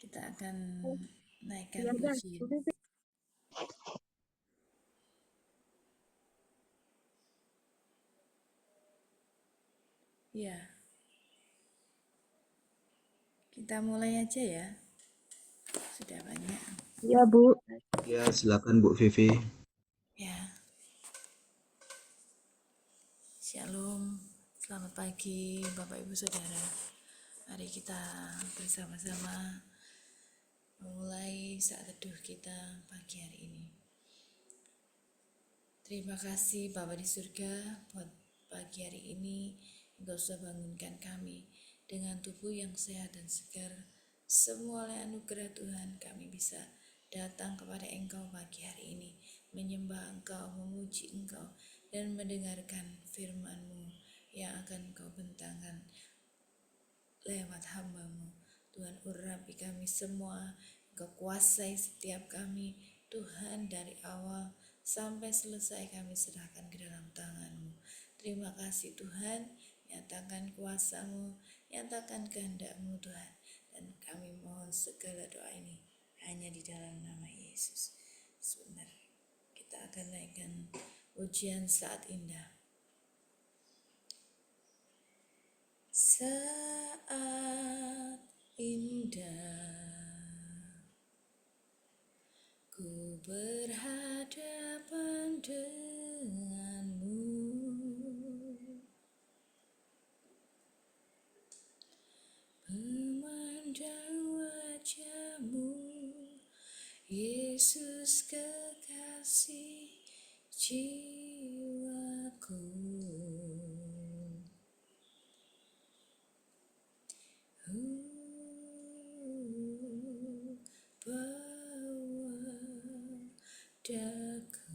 Kita akan naikkan Iya, pujian. Ya, kita mulai aja ya. Sudah banyak. iya Bu. Ya, silakan Bu Vivi. Ya, Shalom. Selamat pagi Bapak Ibu Saudara. Mari kita bersama-sama memulai saat teduh kita pagi hari ini. Terima kasih Bapa di surga buat pagi hari ini Engkau sudah bangunkan kami dengan tubuh yang sehat dan segar. Semua oleh anugerah Tuhan kami bisa datang kepada Engkau pagi hari ini, menyembah Engkau, memuji Engkau, dan mendengarkan firman-Mu yang akan Engkau bentangkan lewat hamba-Mu. Tuhan, urapi kami semua, Engkau kuasai setiap kami. Tuhan, dari awal sampai selesai kami serahkan ke dalam tangan-Mu. Terima kasih Tuhan, nyatakan kuasa-Mu, nyatakan kehendak-Mu Tuhan. Dan kami mohon segala doa ini hanya di dalam nama Yesus. Sebentar, kita akan naikkan ujian saat indah. Saat indah ku berhadapan denganmu, memandang wajahmu, Yesus kekasih jiwaku. Bawa daku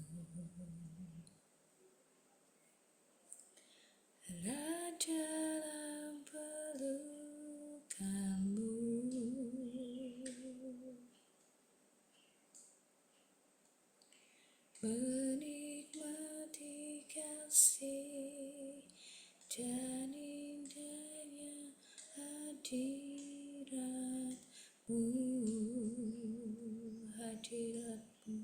dalam pelukanmu, menikmati kasih dan indahnya hadiratmu, hadiratmu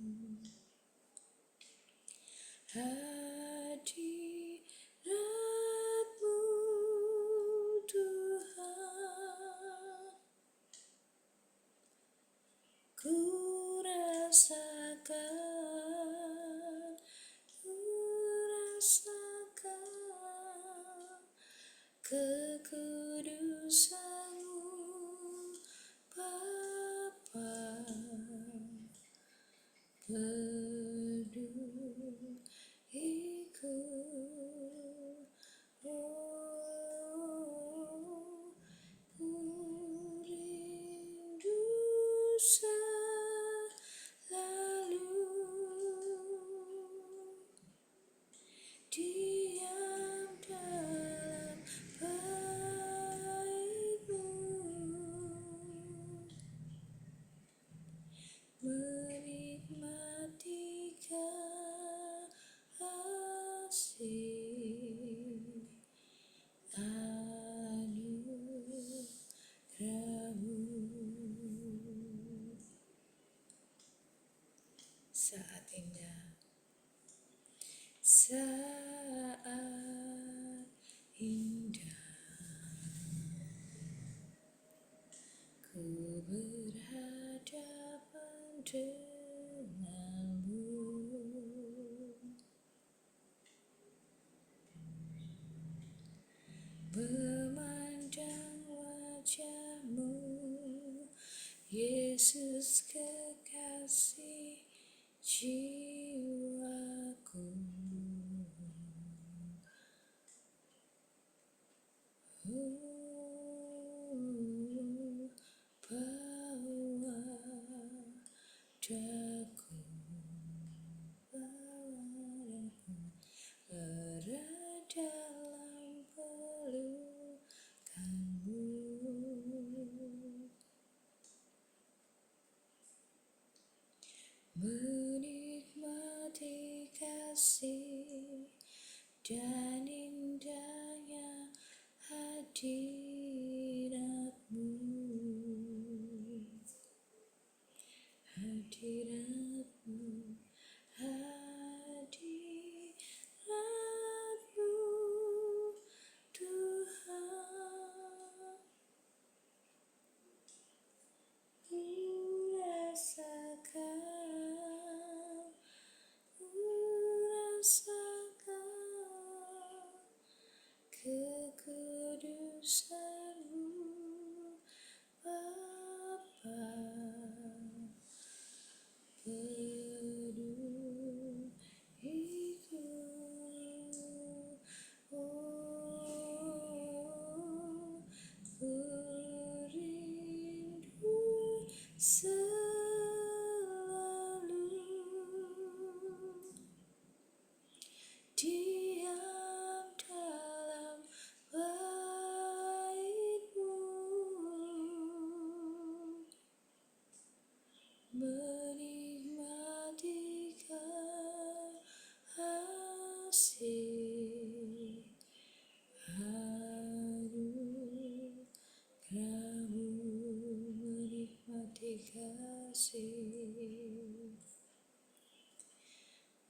Tuhan, ku rasakan kekudusan-Mu Bapa, peduliku, ku rindu selalu diam dalam bait-Mu, menikmati kasih anugerah-Mu. Saat indah, saat indah ku berhadapan denganmu, memandang wajah-Mu, Yesus kekasih jiwaku. Bawa daku, erat dalam pelukan-Mu, menikmati kasih dan indahnya hadirat-Mu. besarmu Bapa, peduliku, oh, ku rindu selalu diam dalam bait-Mu, menikmati kasih anugerah-Mu, menikmati kasih,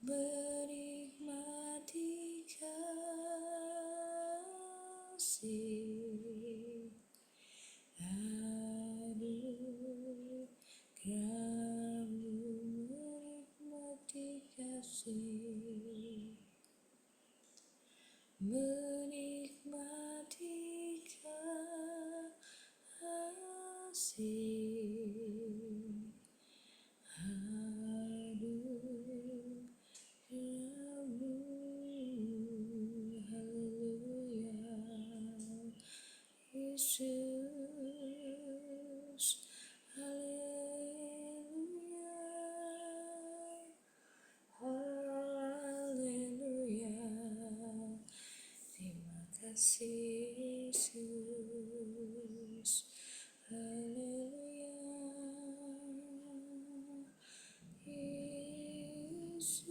menikmati kasih anugerah-Mu, menikmati kasih, menikmati kasih anugerah-Mu. Haleluya, Yesus, haleluya, haleluya. Terima kasih Yesus, haleluya, Yesus,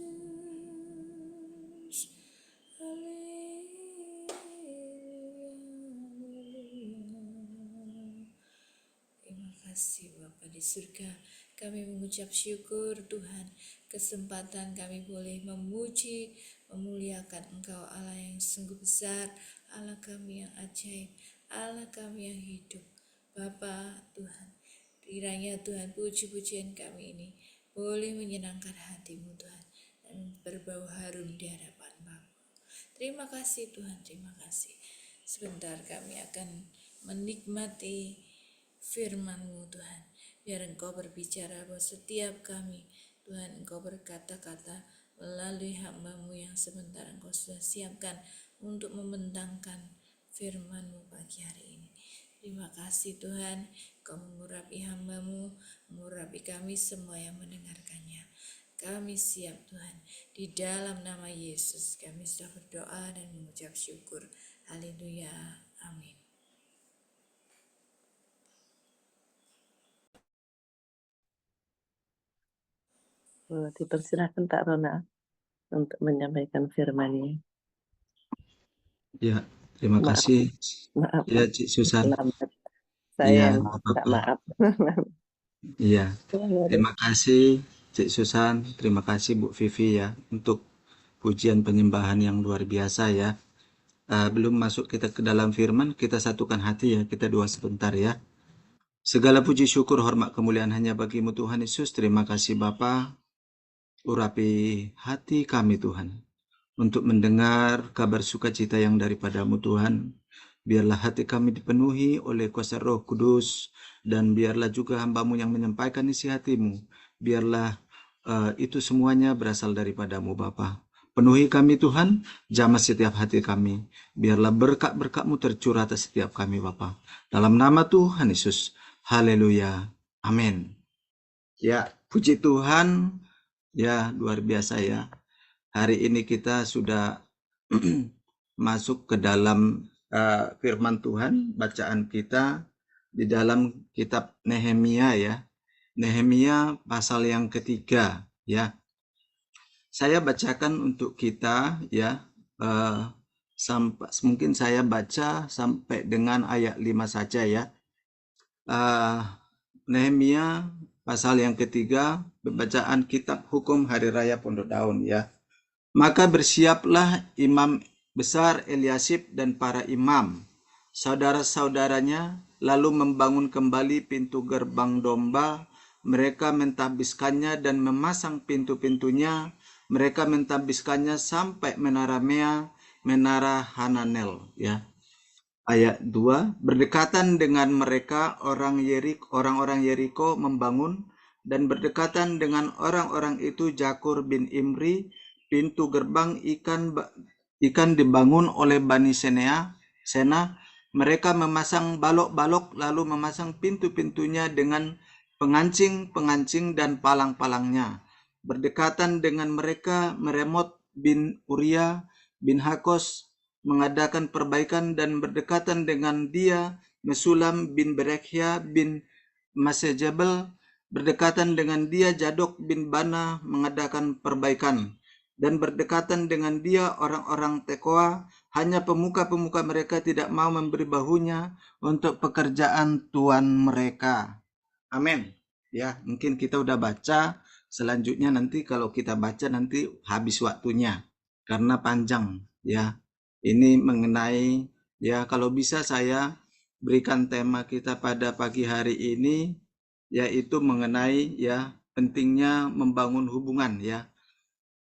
haleluya, haleluya. Terima kasih Bapa di surga, kami mengucap syukur Tuhan, kesempatan kami boleh memuji, memuliakan Engkau Allah yang sungguh besar, Allah kami yang ajaib, Allah kami yang hidup. Bapa Tuhan, kiranya Tuhan puji-pujian kami ini boleh menyenangkan hati-Mu Tuhan, dan berbau harum di hadapan Bapa. Terima kasih Tuhan, terima kasih. Sebentar kami akan menikmati firman-Mu Tuhan. Biar Engkau berbicara bahwa setiap kami, Tuhan, Engkau berkata-kata melalui hamba-Mu yang sebentar Engkau sudah siapkan untuk membentangkan firman-Mu pagi hari ini. Terima kasih Tuhan, Engkau mengurapi hamba-Mu, mengurapi kami semua yang mendengarkannya. Kami siap Tuhan, di dalam nama Yesus kami sudah berdoa dan mengucap syukur. Haleluya, amin. Dipersilakan Pak Rona untuk menyampaikan firman-Nya. Ya, terima Maaf, kasih. maaf, Ya, Cik Susan. lambat. Saya Iya, yang nggak minta apa-apa. maaf. Iya, terima kasih Cik Susan. Terima kasih Bu Vivi ya untuk pujian penyembahan yang luar biasa ya. Belum masuk kita ke dalam firman, kita satukan hati ya. Kita doa sebentar ya. Segala puji syukur hormat kemuliaan hanya bagi-Mu Tuhan Yesus. Terima kasih Bapa. Urapi hati kami Tuhan, untuk mendengar kabar sukacita yang daripada-Mu Tuhan. Biarlah hati kami dipenuhi oleh kuasa Roh Kudus, dan biarlah juga hamba-Mu yang menyampaikan isi hati-Mu. Biarlah itu semuanya berasal daripada-Mu Bapa. Penuhi kami Tuhan, jamah setiap hati kami. Biarlah berkat-berkat-Mu tercurah atas setiap kami Bapa. Dalam nama Tuhan Yesus. Haleluya. Amin. Ya, puji Tuhan. Ya, luar biasa ya. Hari ini kita sudah masuk ke dalam firman Tuhan. Bacaan kita di dalam kitab Nehemia ya. Nehemia pasal yang ketiga ya. Saya bacakan untuk kita ya. Sampai mungkin saya baca sampai dengan ayat 5 saja ya. Nehemia pasal yang ketiga, pembacaan kitab hukum hari raya Pondok Daun ya. Maka bersiaplah imam besar Eliasib dan para imam, saudara-saudaranya, lalu membangun kembali pintu gerbang domba. Mereka mentahbiskannya dan memasang pintu-pintunya. Mereka mentahbiskannya sampai menara Mea, menara Hananel ya. ayat 2, berdekatan dengan mereka orang-orang Yeriko membangun, dan berdekatan dengan orang-orang itu Jakur bin Imri, pintu gerbang ikan dibangun oleh Bani Sena. Mereka memasang balok-balok lalu memasang pintu-pintunya dengan pengancing-pengancing dan palang-palangnya. Berdekatan dengan mereka Meremot bin Uria bin Hakos mengadakan perbaikan, dan berdekatan dengan dia Mesulam bin Berekhya bin Masejabel, berdekatan dengan dia Jadok bin Bana mengadakan perbaikan, dan berdekatan dengan dia orang-orang Tekoa. Hanya pemuka-pemuka mereka tidak mau memberi bahunya untuk pekerjaan tuan mereka. Amin. Ya, mungkin kita udah baca. Selanjutnya nanti kalau kita baca nanti habis waktunya karena panjang ya. Ini mengenai ya, kalau bisa saya berikan tema kita pada pagi hari ini yaitu mengenai ya pentingnya membangun hubungan ya.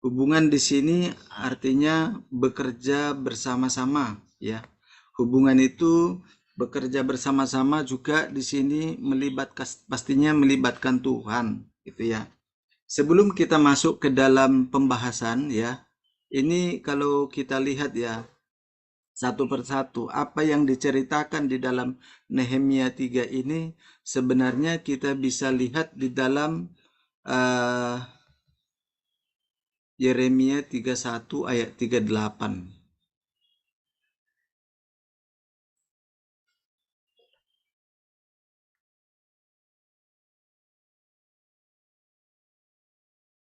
Hubungan di sini artinya bekerja bersama-sama ya. Hubungan itu bekerja bersama-sama juga di sini pastinya melibatkan Tuhan gitu ya. Sebelum kita masuk ke dalam pembahasan ya, ini kalau kita lihat ya satu persatu apa yang diceritakan di dalam Nehemia 3 ini sebenarnya kita bisa lihat di dalam uh, Yeremia 31 ayat 38.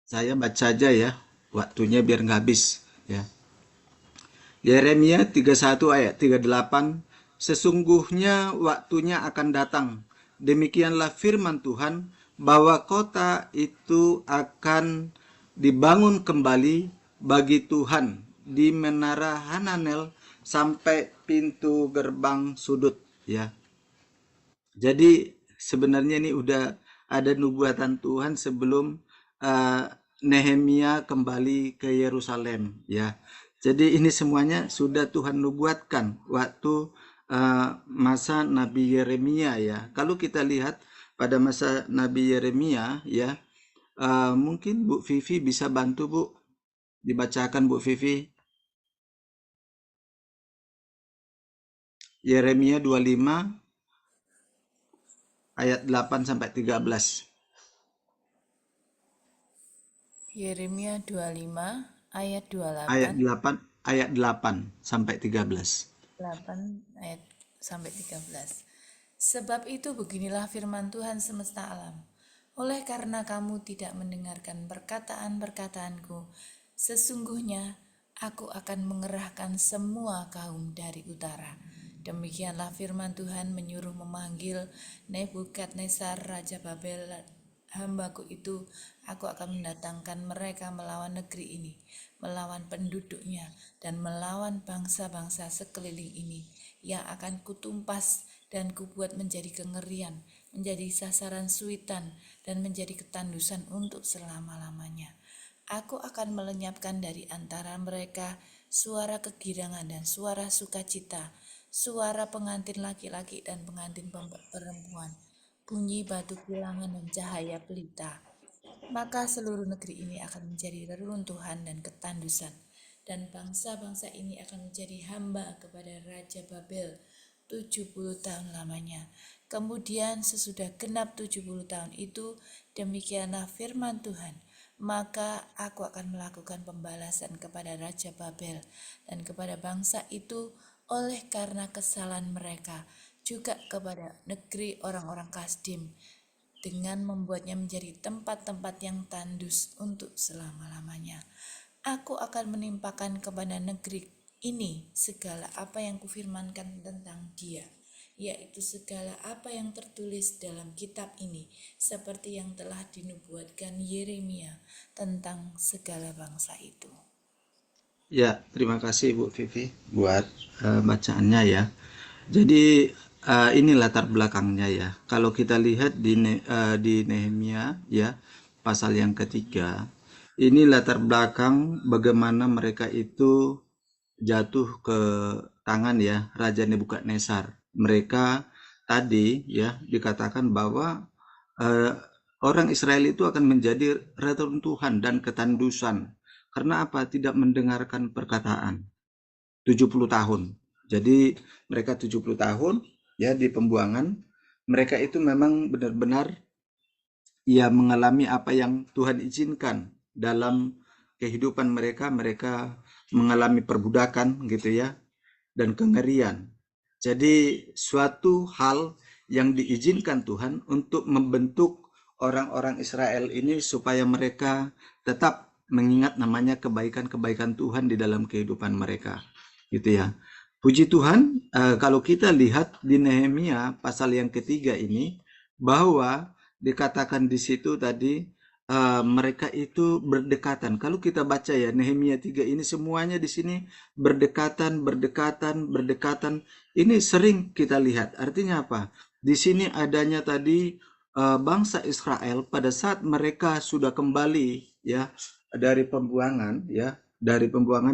Saya baca aja ya, waktunya biar nggak habis ya. Yeremia 31 ayat 38, sesungguhnya waktunya akan datang, demikianlah firman Tuhan, bahwa kota itu akan dibangun kembali bagi Tuhan di menara Hananel sampai pintu gerbang sudut ya. Jadi sebenarnya ini udah ada nubuatan Tuhan sebelum Nehemia kembali ke Yerusalem ya. Jadi ini semuanya sudah Tuhan nubuatkan waktu masa Nabi Yeremia ya. Kalau kita lihat pada masa Nabi Yeremia ya, mungkin Bu Vivi bisa bantu Bu, dibacakan Bu Vivi. Yeremia 25 ayat 8 sampai 13. Yeremia 25 ayat Ayat 28, 8 ayat 8 sampai 13. 8 ayat sampai 13. Sebab itu beginilah firman Tuhan semesta alam. Oleh karena kamu tidak mendengarkan perkataan-perkataanku, sesungguhnya aku akan mengerahkan semua kaum dari utara. Demikianlah firman Tuhan menyuruh memanggil Nebukadnezar Raja Babel hambaku itu, aku akan mendatangkan mereka melawan negeri ini, melawan penduduknya, dan melawan bangsa-bangsa sekeliling ini, yang akan kutumpas dan kubuat menjadi kengerian, menjadi sasaran suitan, dan menjadi ketandusan untuk selama-lamanya. Aku akan melenyapkan dari antara mereka suara kegirangan dan suara sukacita, suara pengantin laki-laki dan pengantin perempuan, bunyi batu kilangan dan cahaya pelita. Maka seluruh negeri ini akan menjadi reruntuhan dan ketandusan, dan bangsa-bangsa ini akan menjadi hamba kepada Raja Babel 70 tahun lamanya. Kemudian sesudah genap 70 tahun itu, demikianlah firman Tuhan, maka aku akan melakukan pembalasan kepada Raja Babel dan kepada bangsa itu oleh karena kesalahan mereka, juga kepada negeri orang-orang Kasdim, dengan membuatnya menjadi tempat-tempat yang tandus untuk selama-lamanya. Aku akan menimpakan kepada negeri ini segala apa yang kufirmankan tentang dia, yaitu segala apa yang tertulis dalam kitab ini, seperti yang telah dinubuatkan Yeremia tentang segala bangsa itu. Ya, terima kasih Bu Vivi buat bacaannya ya. Jadi ini latar belakangnya ya. Kalau kita lihat di Nehemia ya, pasal yang ketiga, ini latar belakang bagaimana mereka itu jatuh ke tangan ya Raja Nebukadnezar. Mereka tadi ya dikatakan bahwa orang Israel itu akan menjadi reruntuhan dan ketandusan. Karena apa? Tidak mendengarkan perkataan. 70 tahun. Jadi mereka 70 tahun ya di pembuangan. Mereka itu memang benar-benar ya mengalami apa yang Tuhan izinkan dalam kehidupan mereka. Mereka mengalami perbudakan gitu ya dan kengerian. Jadi suatu hal yang diizinkan Tuhan untuk membentuk orang-orang Israel ini supaya mereka tetap mengingat namanya kebaikan-kebaikan Tuhan di dalam kehidupan mereka. Gitu ya. Puji Tuhan, kalau kita lihat di Nehemia pasal yang ketiga ini, bahwa dikatakan di situ tadi mereka itu berdekatan. Kalau kita baca ya Nehemia 3 ini semuanya di sini berdekatan. Ini sering kita lihat. Artinya apa? Di sini adanya tadi bangsa Israel pada saat mereka sudah kembali ya dari pembuangan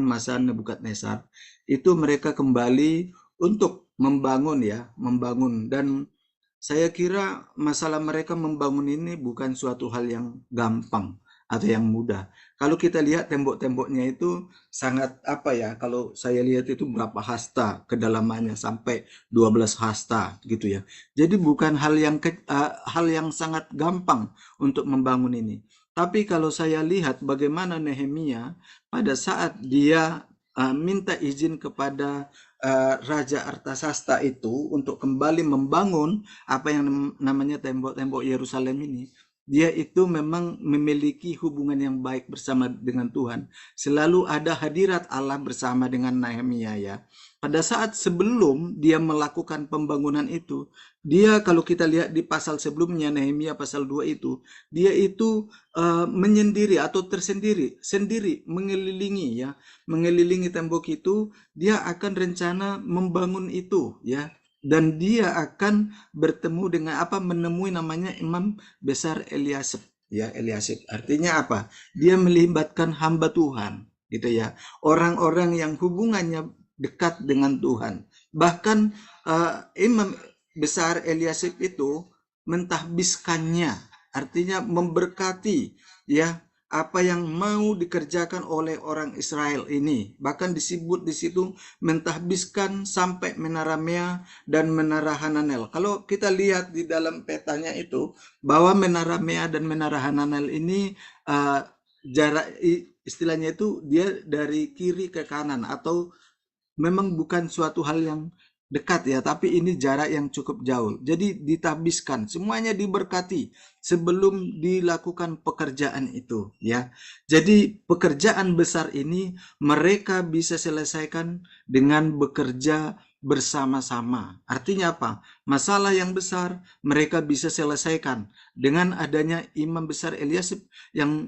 masa Nebukadnezar, itu mereka kembali untuk membangun dan saya kira masalah mereka membangun ini bukan suatu hal yang gampang atau yang mudah. Kalau kita lihat tembok-temboknya itu sangat kalau saya lihat itu berapa hasta kedalamannya, sampai 12 hasta gitu ya. Jadi bukan hal yang sangat gampang untuk membangun ini. Tapi kalau saya lihat bagaimana Nehemia pada saat dia minta izin kepada Raja Artasasta itu untuk kembali membangun apa yang namanya tembok-tembok Yerusalem ini, dia itu memang memiliki hubungan yang baik bersama dengan Tuhan. Selalu ada hadirat Allah bersama dengan Nehemia ya. Pada saat sebelum dia melakukan pembangunan itu, dia kalau kita lihat di pasal sebelumnya Nehemia pasal 2 itu, dia itu menyendiri atau sendiri mengelilingi tembok itu. Dia akan rencana membangun itu ya, dan dia akan bertemu dengan menemui namanya Imam Besar Eliasib ya. Eliasib artinya apa? Dia melibatkan hamba Tuhan gitu ya, orang-orang yang hubungannya dekat dengan Tuhan. Bahkan Imam Besar Eliasib itu mentahbiskannya, artinya memberkati ya apa yang mau dikerjakan oleh orang Israel ini. Bahkan disebut di situ mentahbiskan sampai Menara Mea dan Menara Hananel. Kalau kita lihat di dalam petanya itu bahwa Menara Mea dan Menara Hananel ini jarak istilahnya itu dia dari kiri ke kanan, atau memang bukan suatu hal yang dekat ya, tapi ini jarak yang cukup jauh. Jadi ditabiskan, semuanya diberkati sebelum dilakukan pekerjaan itu ya. Jadi pekerjaan besar ini mereka bisa selesaikan dengan bekerja bersama-sama. Artinya apa? Masalah yang besar mereka bisa selesaikan dengan adanya Imam Besar Eliasib yang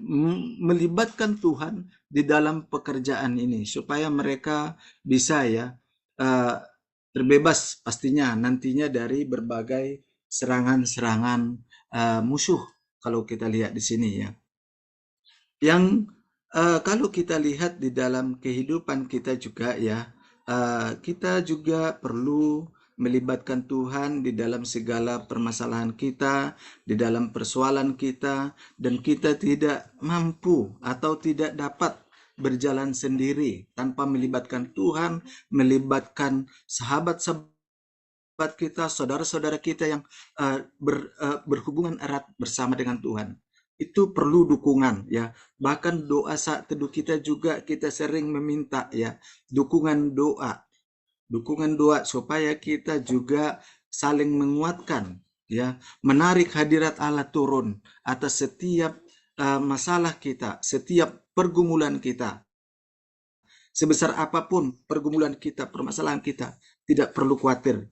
melibatkan Tuhan di dalam pekerjaan ini, supaya mereka bisa ya terbebas pastinya nantinya dari berbagai serangan-serangan musuh. Kalau kita lihat di sini ya, yang kalau kita lihat di dalam kehidupan kita juga ya, kita juga perlu melibatkan Tuhan di dalam segala permasalahan kita, di dalam persoalan kita, dan kita tidak mampu atau tidak dapat berjalan sendiri tanpa melibatkan Tuhan, melibatkan sahabat-sahabat kita, saudara-saudara kita yang berhubungan erat bersama dengan Tuhan. Itu perlu dukungan ya. Bahkan doa saat teduh kita juga kita sering meminta ya dukungan doa supaya kita juga saling menguatkan ya, menarik hadirat Allah turun atas setiap masalah kita, setiap pergumulan kita. Sebesar apapun pergumulan kita, permasalahan kita, tidak perlu khawatir.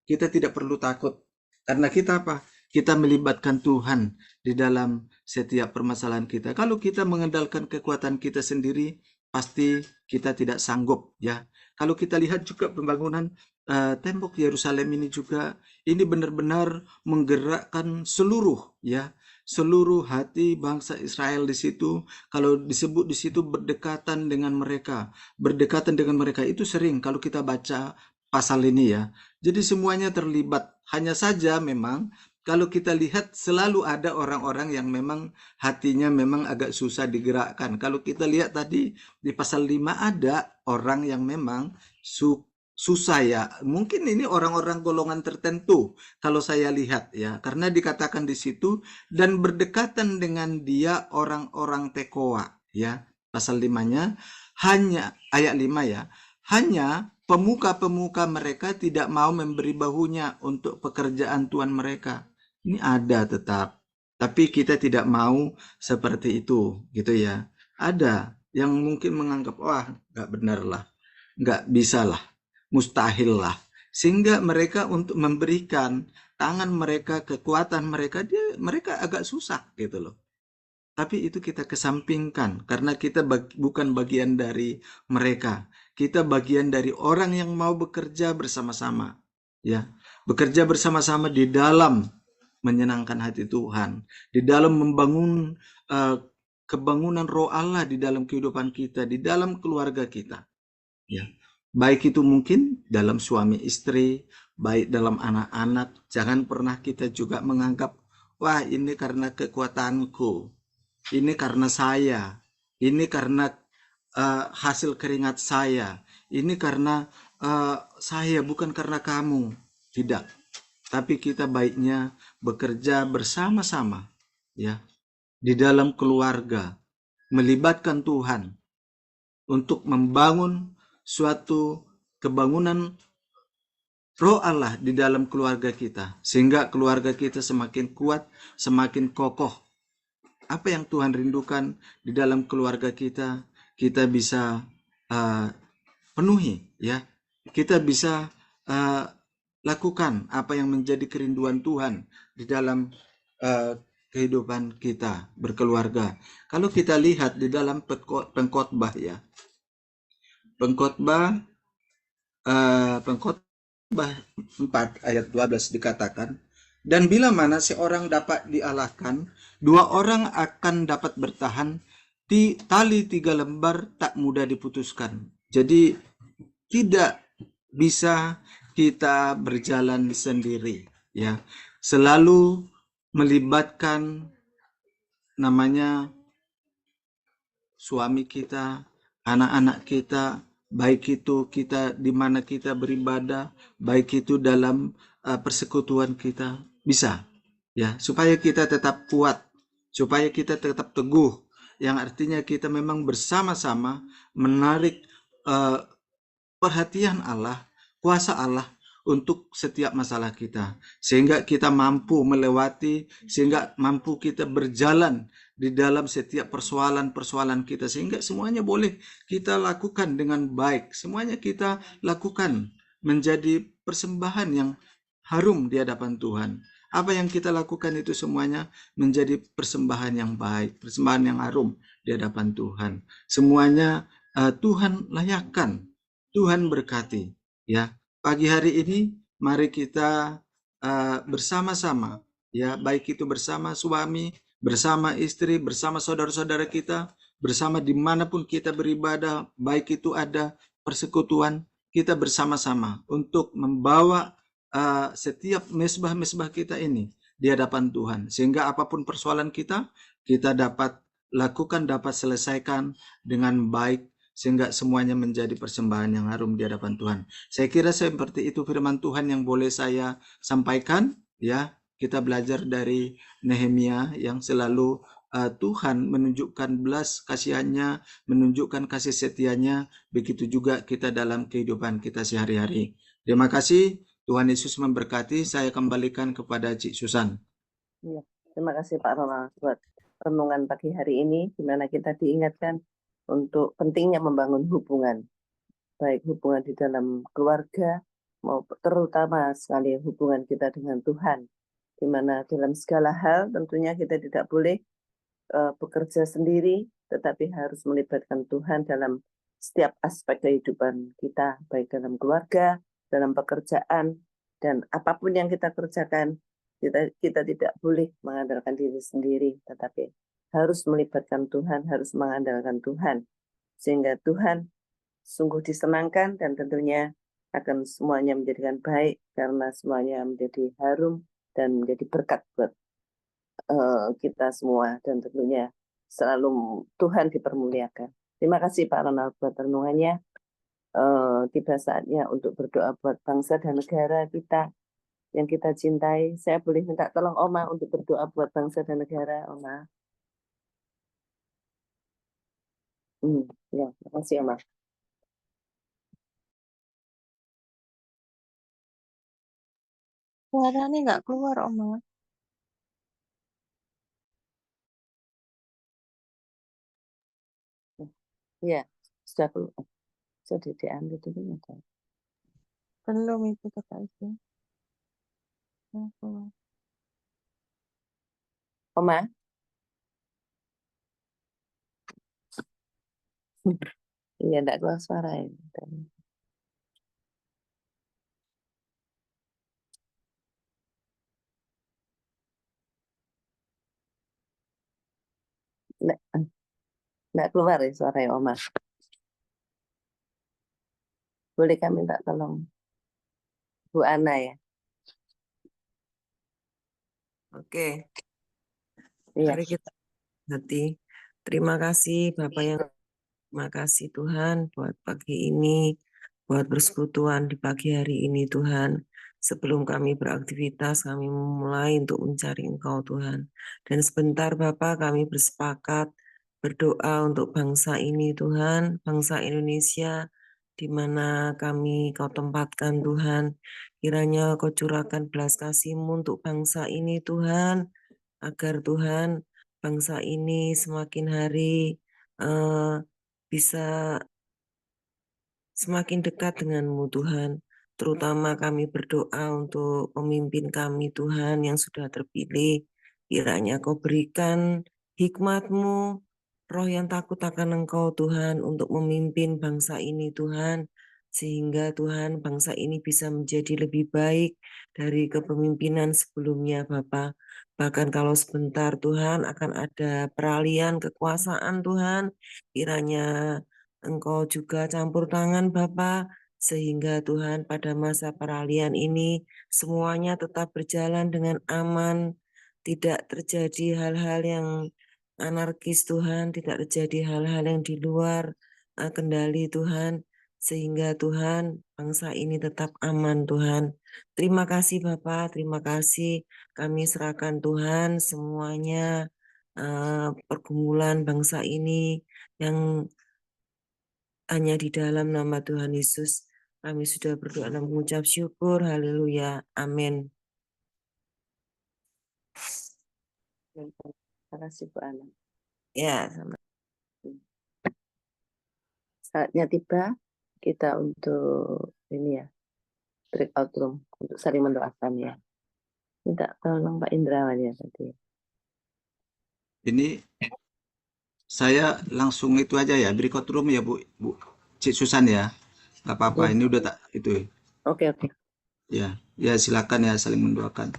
Kita tidak perlu takut. Karena kita apa? Kita melibatkan Tuhan di dalam setiap permasalahan kita. Kalau kita mengandalkan kekuatan kita sendiri, pasti kita tidak sanggup ya. Kalau kita lihat juga pembangunan tembok Yerusalem ini juga, ini benar-benar menggerakkan seluruh ya, seluruh hati bangsa Israel di situ. Kalau disebut di situ berdekatan dengan mereka itu sering kalau kita baca pasal ini ya. Jadi semuanya terlibat. Hanya saja memang kalau kita lihat selalu ada orang-orang yang memang hatinya memang agak susah digerakkan. Kalau kita lihat tadi di pasal 5 ada orang yang memang susah ya. Mungkin ini orang-orang golongan tertentu kalau saya lihat ya. Karena dikatakan di situ dan berdekatan dengan dia orang-orang Tekoa ya. Pasal 5-nya hanya ayat 5 ya. Hanya pemuka-pemuka mereka tidak mau memberi bahunya untuk pekerjaan tuan mereka. Ini ada tetap. Tapi kita tidak mau seperti itu, gitu ya. Ada yang mungkin menganggap, wah, nggak benar lah, nggak bisa lah, mustahil lah. Sehingga mereka untuk memberikan tangan mereka, kekuatan mereka, mereka agak susah gitu loh. Tapi itu kita kesampingkan karena kita bukan bagian dari mereka. Kita bagian dari orang yang mau bekerja bersama-sama, ya. Bekerja bersama-sama di dalam menyenangkan hati Tuhan, di dalam membangun kebangunan roh Allah di dalam kehidupan kita, di dalam keluarga kita. Ya. Baik itu mungkin dalam suami istri, baik dalam anak-anak. Jangan pernah kita juga menganggap, wah ini karena kekuatanku, ini karena saya, ini karena hasil keringat saya, ini karena saya, bukan karena kamu. Tidak. Tapi kita baiknya bekerja bersama-sama ya di dalam keluarga, melibatkan Tuhan untuk membangun suatu kebangunan roh Allah di dalam keluarga kita, sehingga keluarga kita semakin kuat, semakin kokoh. Apa yang Tuhan rindukan di dalam keluarga kita, kita bisa penuhi ya. Kita bisa lakukan apa yang menjadi kerinduan Tuhan di dalam kehidupan kita berkeluarga. Kalau kita lihat di dalam pengkhotbah ya, pengkhotbah 4 ayat 12 dikatakan, dan bila mana seorang dapat dialahkan, 2 orang akan dapat bertahan, tali 3 lembar tak mudah diputuskan. Jadi tidak bisa kita berjalan sendiri ya, selalu melibatkan namanya suami kita, anak-anak kita, baik itu kita di mana kita beribadah, baik itu dalam persekutuan kita, bisa ya, supaya kita tetap kuat, supaya kita tetap teguh, yang artinya kita memang bersama-sama menarik perhatian Allah, kuasa Allah untuk setiap masalah kita, sehingga kita mampu melewati, sehingga mampu kita berjalan di dalam setiap persoalan-persoalan kita, sehingga semuanya boleh kita lakukan dengan baik, semuanya kita lakukan menjadi persembahan yang harum di hadapan Tuhan. Apa yang kita lakukan itu semuanya menjadi persembahan yang baik, persembahan yang harum di hadapan Tuhan. Semuanya Tuhan layakkan, Tuhan berkati ya. Pagi hari ini mari kita bersama-sama ya, baik itu bersama suami, bersama istri, bersama saudara-saudara kita, bersama dimanapun kita beribadah, baik itu ada persekutuan, kita bersama-sama untuk membawa setiap mesbah-mesbah kita ini di hadapan Tuhan, sehingga apapun persoalan kita dapat lakukan, dapat selesaikan dengan baik, sehingga semuanya menjadi persembahan yang harum di hadapan Tuhan. Saya kira seperti itu firman Tuhan yang boleh saya sampaikan ya. Kita belajar dari Nehemia yang selalu Tuhan menunjukkan belas kasihannya, menunjukkan kasih setianya, begitu juga kita dalam kehidupan kita sehari-hari. Terima kasih, Tuhan Yesus memberkati. Saya kembalikan kepada Cik Susan. Ya, terima kasih Pak Ronald buat renungan pagi hari ini, di mana kita diingatkan untuk pentingnya membangun hubungan, baik hubungan di dalam keluarga, maupun terutama sekali hubungan kita dengan Tuhan, di mana dalam segala hal tentunya kita tidak boleh bekerja sendiri, tetapi harus melibatkan Tuhan dalam setiap aspek kehidupan kita, baik dalam keluarga, dalam pekerjaan, dan apapun yang kita kerjakan, kita tidak boleh mengandalkan diri sendiri, tetapi harus melibatkan Tuhan, harus mengandalkan Tuhan, sehingga Tuhan sungguh disenangkan dan tentunya akan semuanya menjadikan baik karena semuanya menjadi harum dan menjadi berkat buat kita semua dan tentunya selalu Tuhan dipermuliakan. Terima kasih Pak Ronald buat renungannya. Tiba saatnya untuk berdoa buat bangsa dan negara kita yang kita cintai. Saya boleh minta tolong Oma untuk berdoa buat bangsa dan negara, Oma. Ya, terima kasih Oma. Suaranya nggak keluar, Oma. Ya, sudah keluar. Sudah diambil dulu. Belum itu kata itu. Nggak keluar. Oma? Iya, enggak keluar suara ya. Enggak keluar ya suara ya, Oma. Boleh kami minta tolong Bu Ana ya? Oke, Iya. mari kita hati. Terima kasih Bapak yang terima kasih Tuhan buat pagi ini, buat persekutuan di pagi hari ini Tuhan. Sebelum kami beraktivitas, kami memulai untuk mencari Engkau Tuhan. Dan sebentar Bapak kami bersepakat berdoa untuk bangsa ini Tuhan, bangsa Indonesia, di mana kami Kau tempatkan Tuhan. Kiranya Kau curahkan belas kasih-Mu untuk bangsa ini Tuhan, agar Tuhan bangsa ini semakin hari bisa semakin dekat dengan-Mu Tuhan. Terutama kami berdoa untuk pemimpin kami Tuhan yang sudah terpilih. Kiranya Kau berikan hikmat-Mu, roh yang takut akan Engkau Tuhan untuk memimpin bangsa ini Tuhan. Sehingga Tuhan bangsa ini bisa menjadi lebih baik dari kepemimpinan sebelumnya Bapa. Bahkan kalau sebentar Tuhan akan ada peralihan kekuasaan Tuhan, kiranya Engkau juga campur tangan Bapa, sehingga Tuhan pada masa peralihan ini semuanya tetap berjalan dengan aman, tidak terjadi hal-hal yang anarkis Tuhan, tidak terjadi hal-hal yang di luar kendali Tuhan, sehingga Tuhan bangsa ini tetap aman Tuhan. Terima kasih Bapak, terima kasih kami serahkan Tuhan semuanya pergumulan bangsa ini yang hanya di dalam nama Tuhan Yesus kami sudah berdoa dan mengucap syukur. Haleluya. Amin. Terima kasih Bu Ana. Ya, sama. Saatnya tiba kita untuk ini ya, breakout room untuk saling mendoakan ya. Minta tolong Pak Indrawan ya tadi. Ini saya langsung itu aja ya, berikut room ya Bu Cik Susan ya. Nggak apa-apa, ini udah tak itu. Oke. Ya, ya silakan ya saling mendoakan.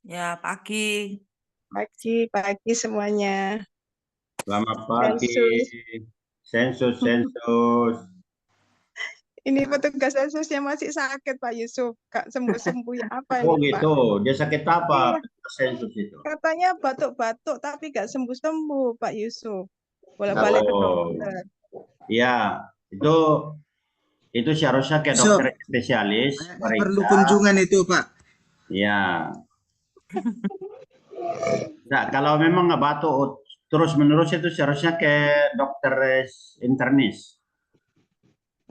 Ya, pagi. Pagi semuanya. Selamat pagi. Sensus. Sensus. Ini petugas sensusnya masih sakit Pak Yusuf. Gak sembuh-sembuh ya apa Oh ini Pak? gitu. Dia sakit apa? Iya. Sensus itu. Katanya batuk-batuk tapi gak sembuh-sembuh Pak Yusuf. Bolak-balik ke Oh, dokter. iya. Itu seharusnya ke Yusuf, dokter spesialis. kayaknya perlu periksa. kunjungan itu, Pak. Iya. Nah, kalau memang nggak batuk terus-menerus itu seharusnya ke dokter internis.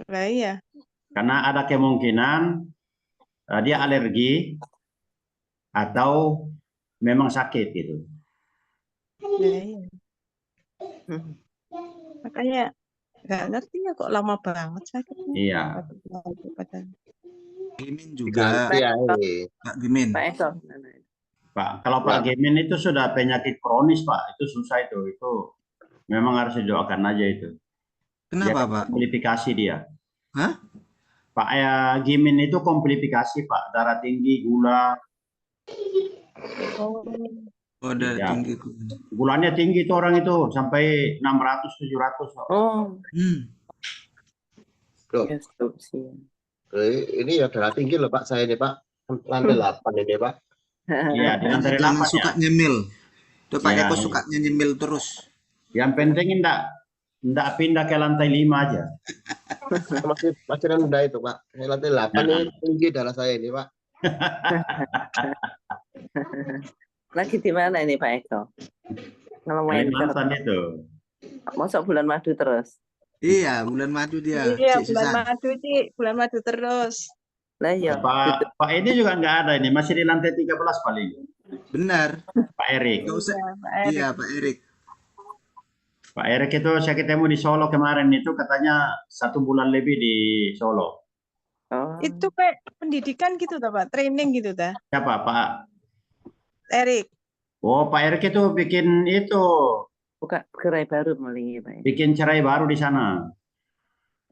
Lah iya. Karena ada kemungkinan dia alergi atau memang sakit gitu. Lah iya. Makanya gak ngerti ya kok lama banget sakitnya. Iya. Batuk-batuk padahal. Gimin juga, Diganti ya ini. Pak Gimin. Pak Eko. Pak, kalau Pak Gemin itu sudah penyakit kronis, Pak. Itu susah itu. Itu memang harus didoakan aja itu. Kenapa, Dia Pak? komplikasi dia. Hah? Pak Gimin itu komplikasi, Pak. Darah tinggi, gula. Oh. Oh, ada Ya. tinggi. Gulanya tinggi itu orang itu. Sampai 600-700. Pak. Oh, Loh, ya stop sih. ini ya darah tinggi loh Pak saya ini Pak. Lantai 8 ini Pak. Iya, di lantai Jangan 8 suka ya. nyemil. Tuh Pak Ya, Eko iya. sukanya nyemil terus. Yang penting enggak pindah ke lantai 5 aja. Masih rendah itu Pak. Saya lantai 8 ini tinggi darah saya ini Pak. Lagi di mana ini Pak Eko? Kalau main Kalimantan itu. masuk bulan madu terus. Iya, bulan madu dia. Iya, Cik bulan Susan. madu, Cik. Bulan madu terus. Lah ya. Pak ini juga enggak ada ini. Masih di lantai 13 paling. Benar. Pak Erik. Nggak usah. Iya, Pak Erik. Iya, Pak Erik. Pak Erik itu saya ketemu di Solo kemarin itu katanya 1 bulan lebih di Solo. Oh. Itu kayak pendidikan gitu ta, Pak? Training gitu ta? Siapa Pak? Erik. Oh Pak Erik itu bikin itu, Buka gerai baru maling ya Pak. bikin cerai baru di sana.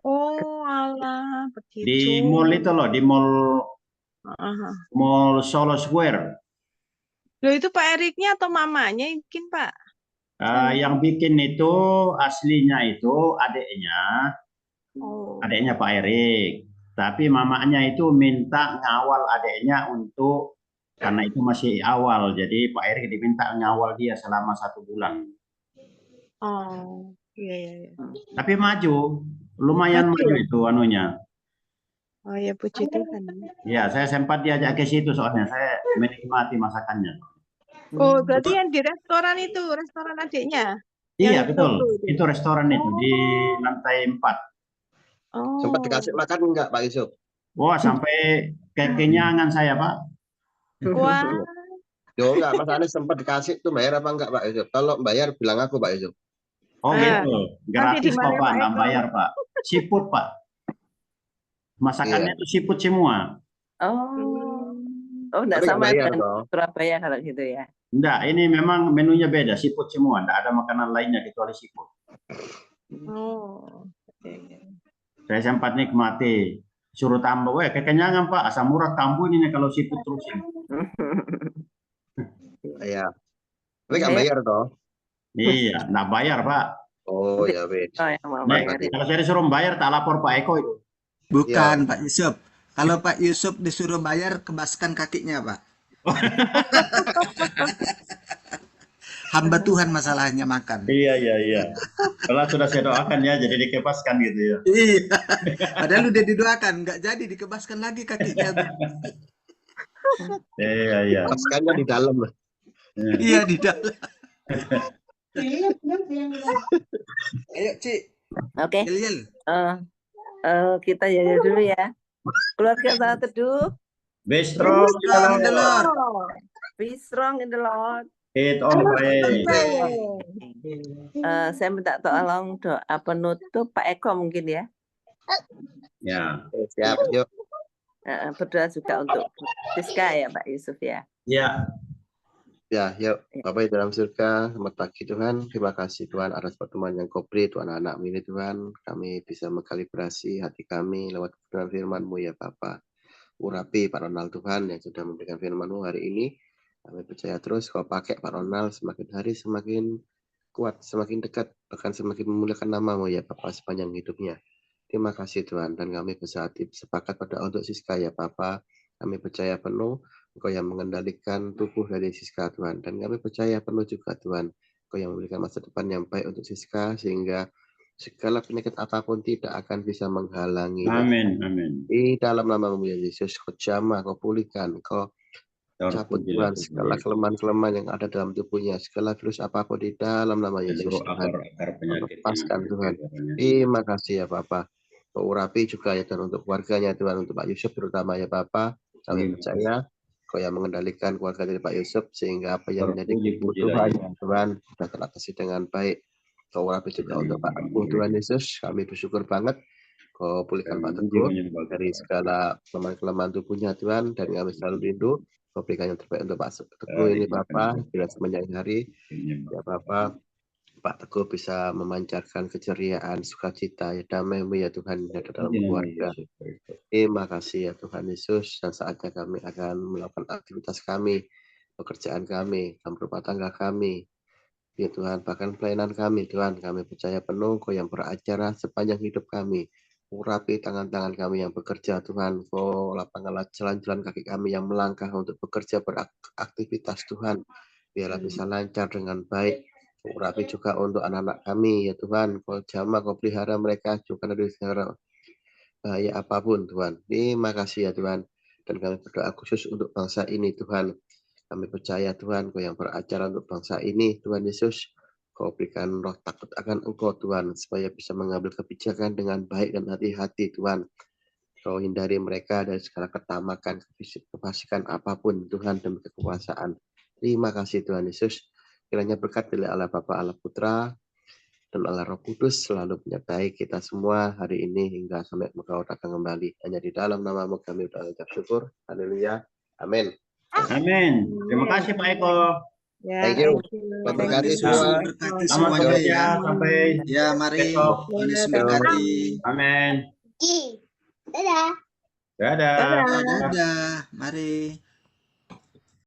Oh, alah, begitu. Di mall itu loh, di mall Aha. Solo Square. Loh, itu Pak Eriknya atau mamanya mungkin, Pak? Yang bikin itu aslinya itu adiknya, Oh. adiknya Pak Erik. Tapi mamanya itu minta ngawal adiknya untuk karena itu masih awal, jadi Pak Erik diminta ngawal dia selama 1 bulan. Oh, iya, iya, iya. Tapi maju, lumayan Maju maju ya? itu anunya. Oh ya, puji Tuhan. Ya, saya sempat diajak ke situ soalnya saya menikmati masakannya. Oh, berarti yang di restoran itu, restoran adiknya? Iya, Yang betul. foto itu? Itu restoran itu di lantai 4. Oh. Sempat dikasih makan enggak Pak Yusuf? Wah, sampai kekenyangan saya, Pak. Wah, Yo enggak, Mas Anies sempat dikasih tuh bayar apa enggak Pak Yusuf? Kalau bayar bilang aku Pak Yusuf. Oh, gitu. Gratis di kok, mana, Pak, Pak nggak Eko? bayar, Pak. Siput, Pak. Masakannya itu siput semua. Oh. Oh, enggak Tapi nggak sama bayar dengan toh. Surabaya kalau gitu ya. Enggak, ini memang menunya beda, siput semua. Enggak ada makanan lainnya kecuali siput. Oh. Oke. Saya sempat nikmati. Suruh tambah, weh, kekenyangan, Pak. Asam urat tambuhin ini kalau siput terusin. Iya. Tapi nggak Iya. bayar toh. Iya, nggak bayar, Pak. Oh ya wes. Oh, yang mau Nek, bayarin. kalau saya disuruh bayar, tak lapor Pak Eko itu. Bukan, Pak Yusuf. Kalau Pak Yusuf disuruh bayar, kebaskan kakinya, Pak. Hamba Tuhan masalahnya makan. Iya, iya, iya. Kalau sudah saya doakan ya, jadi dikepaskan gitu ya. Iya. Padahal udah didoakan, nggak jadi dikebaskan lagi kakinya. Iya, iya. Paskannya di dalam. Iya, di dalam. Ayo, Ci. Oke. Yel. Kita jalan dulu ya. Keluarga saat teduh. Be strong, Strong in the Lord. Be strong in the Lord. It on pray. Saya minta tolong doa penutup Pak Eko mungkin ya. Ya, Siap, yuk. Berdoa juga untuk Siska ya Pak Yusuf ya. ya. Ya, yuk. Bapak di dalam surga, selamat pagi Tuhan. Terima kasih Tuhan atas pertemuan yang komplit, Tuhan anak ini Tuhan. Kami bisa mengkalibrasi hati kami lewat firman-Mu ya Bapak. Urapi Pak Ronald Tuhan yang sudah memberikan firman-Mu hari ini. Kami percaya terus Kau pakai Pak Ronald semakin hari semakin kuat, semakin dekat, bahkan semakin memuliakan nama-Mu ya Bapa sepanjang hidupnya. Terima kasih Tuhan, dan kami bersaati sepakat pada untuk Siska ya Bapa. Kami percaya penuh Engkau yang mengendalikan tubuh dari Siska Tuhan, dan kami percaya penuh juga Tuhan Engkau yang memberikan masa depan yang baik untuk Siska, sehingga segala penyakit apapun tidak akan bisa menghalangi. Amin, amin. Di dalam nama-Mu ya Yesus, Kau jamah, Kau pulihkan, Kau cabut Tuhan segala kelemahan-kelemahan yang ada dalam tubuhnya, segala virus apapun di dalam nama Yesus Tuhan. Lepaskan Tuhan. Terima kasih ya Bapa. Kau urapi juga ya Tuhan untuk keluarganya Tuhan, untuk Pak Yusuf terutama ya Bapa. Kami percaya Kau yang mengendalikan keluarga dari Pak Yusuf, sehingga apa yang menjadi kebutuhan Tuhan sudah teratasi dengan baik. Kau urapi juga untuk Pak Teguh Tuhan Yesus. Kami bersyukur banget Kau pulihkan Pak Teguh dari segala kelemahan-kelemahan tubuhnya Tuhan, dan kami selalu rindu Kau berikan yang terbaik untuk Pak Teguh ini Bapa. Bila sepanjang hari ya Bapa, Pak Teguh bisa memancarkan keceriaan, sukacita, ya damai-Mu ya Tuhan di dalam keluarga. Terima kasih ya Tuhan Yesus, dan saatnya kami akan melakukan aktivitas kami, pekerjaan kami, dalam rumah tangga kami. Ya Tuhan, bahkan pelayanan kami Tuhan, kami percaya penuh Kau yang beracara sepanjang hidup kami. Urapi tangan-tangan kami yang bekerja Tuhan, Kau lapangkanlah jalan-jalan kaki kami yang melangkah untuk bekerja beraktivitas Tuhan. Biarlah bisa lancar dengan baik. Kau urapi juga untuk anak-anak kami ya Tuhan, Kau jamah, Kau pelihara mereka juga dari segala bahaya apapun Tuhan. Terima kasih ya Tuhan, dan kami berdoa khusus untuk bangsa ini Tuhan. Kami percaya Tuhan Kau yang beracara untuk bangsa ini Tuhan Yesus. Kau berikan roh takut akan Engkau Tuhan, supaya bisa mengambil kebijakan dengan baik dan hati-hati Tuhan. Kau hindari mereka dari segala ketamakan, kefasikan apapun Tuhan, demi kekuasaan. Terima kasih Tuhan Yesus. Kiranya berkat dari Allah Bapa, Allah Putra, dan Allah Roh Kudus selalu menyertai kita semua hari ini hingga sampai Engkau datang kembali. Hanya di dalam nama-Mu kami berucap syukur. Haleluya. Amin. Amin. Terima kasih Pak Eko. Ya, Thank you. thank Tuhan Berkati Yesus semua. memberkati Selamat semuanya bekerja ya. sampai Ya, mari. besok. Tuhan Yesus you. memberkati. Amin. Dadah. Dadah. Dadah. Dadah, mari.